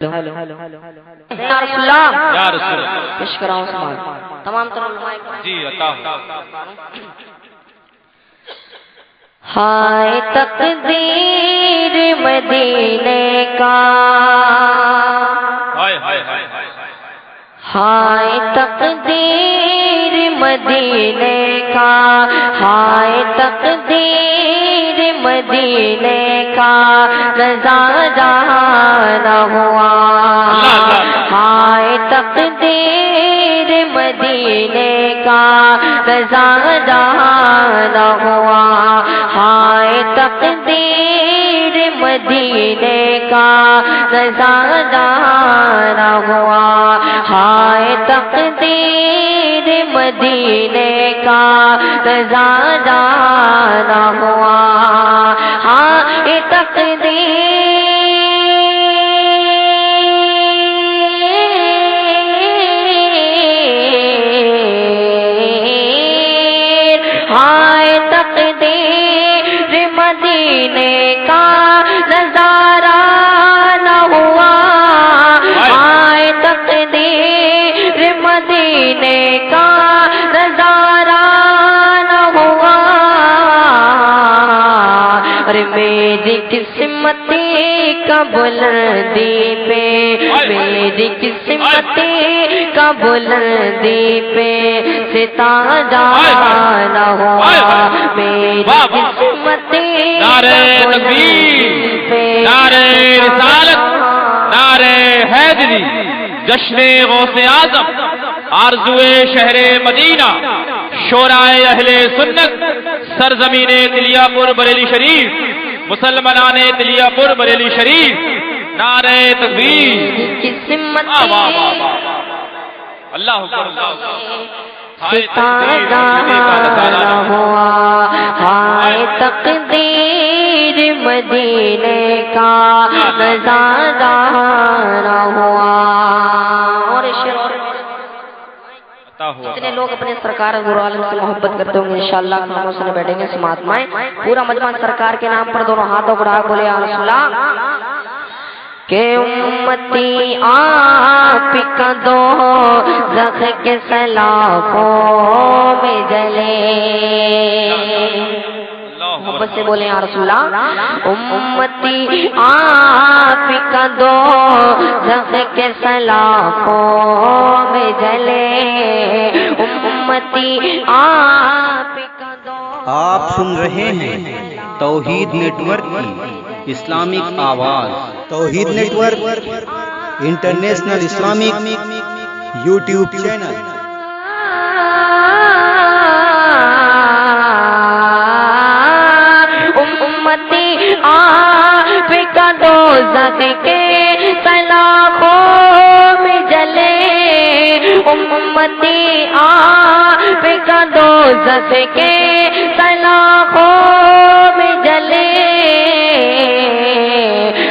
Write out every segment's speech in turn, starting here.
یا رسول اللہ یا رسول اللہ پیش کراؤں سمال تمام تر علماء جی عطا ہو ہائے تقدیر مدینے کا ہائے ہائے ہائے ہائے تقدیر مدینے کا ہائے تقدیر مدینے کا نظارہ نہ ہوا ہائے تقدیر مدینے کا نظارہ نہ ہوا ہائے تقدیر مدینے کا نظارہ نہ ہوا ہائے تقدیر مدینے کا نظارہ نہ ہوا ہائے تقدیر ہائے تقدیر مدینے کا نظارہ نہ ہوا ہائے تقدیر مدینے کا نظارہ نہ ہوا اور میری قسمتی کا بلندی پہ میری قسمتی کا بلندی پہ ستارہ نہ ہوا میری قسمتی نعرہ تکبیر نعرہ رسالت نعرہ حیدری جشن غوث اعظم آرزوئے شہر مدینہ شورائے اہل سنت سرزمین تلیا پور بریلی شریف مسلمانان تلیا پور بریلی شریف نعرہ تکبیر اللہ اکبر ستارہ نہ ہوا ہائے تقدیر مدینے کا نظارہ نہ ہوا اور جتنے لوگ اپنے سرکار حضور عالم سے محبت کرتے ہوں گے انشاءاللہ ہم اس نے بیٹھیں گے سماعت میں پورا مجمع سرکار کے نام پر دونوں ہاتھوں بڑھا بولے یا رسول اللہ کہ امتی آپ کا دوزخ کے سلاخوں میں جلے محبت سے بولیں یا رسول اللہ امتی آپ کا دوزخ کے سلاخوں میں جلے امتی آپ کا دوزخ آپ سن رہے ہیں توحید نیٹ ورک کی اسلامک آواز توحید network international Islamic YouTube channel امتی آپ کا دوزخ کے سلاخوں میں جلے امتی آپ کا دوزخ کے سلاخوں میں جلے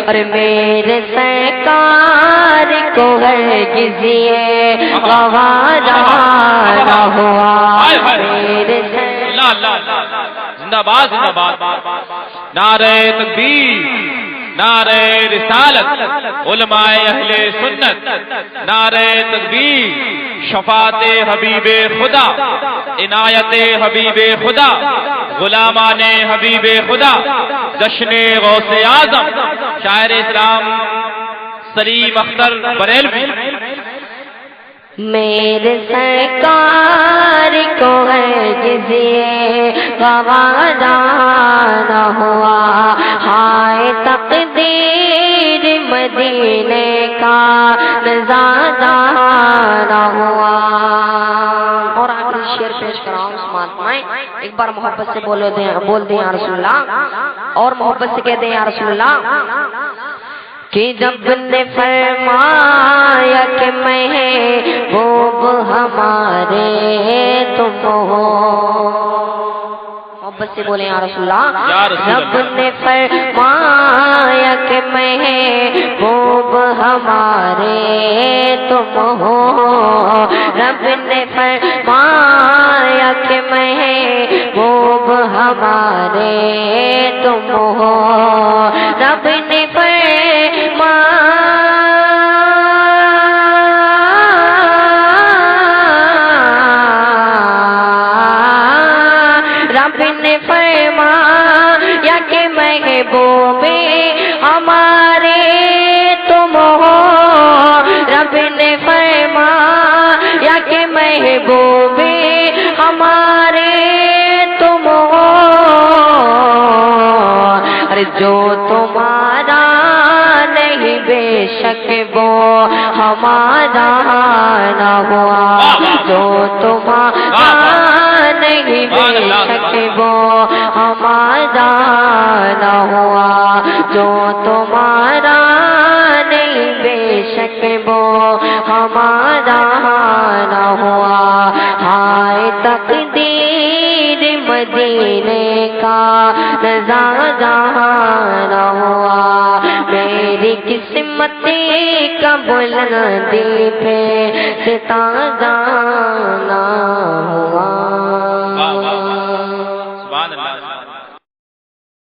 اور میرے سرکار کو ہرگز یہ گوارا نہ ہوا میرے زندہ باد زندہ باد نعرہ تکبیر نعرہ رسالت علماء اہل سنت نعرہ تکبیر شفاعت حبیب خدا عنایت حبیب خدا غلامان حبیب خدا جشن غوث اعظم شاعر اسلام سلیم اختر بریلوی میرے سرکار کو ہرگز یہ گوارا نہ ہوا ہائے تقدیر مدینے کا نظارہ نہ ہوا اور آخری شعر پیش کراؤں سماعت میں ایک بار محبت سے بول دیں یا رسول اللہ اور محبت سے کہہ دیں یا رسول اللہ کہ جب نے فرمایا کہ محبوب ہمارے تم ہو محبت سے بولیں یا رسول اللہ رب نے فرمایا کہ محبوب ہمارے تم ہو رب نے فرمایا کہ محبوب ہمارے تم ہو رب نے فرمایا محبوبے ہمارے تم ہو، رب نے فرمایا کہ محبوبے ہمارے تم ہو، ارے جو تمہارا نہیں بے شک وہ ہمارا نہ ہوا، جو تمہارا نہیں بے شک وہ ہمارا نہ ہوا، جو تمہارا نہیں بے شک وہ ہمارا نہ ہوا۔ ہائے تقدیر مدینے کا نظارہ نہ ہوا، میری قسمت کا بلندی پہ ستارہ نہ ہوا۔ سبحان اللہ۔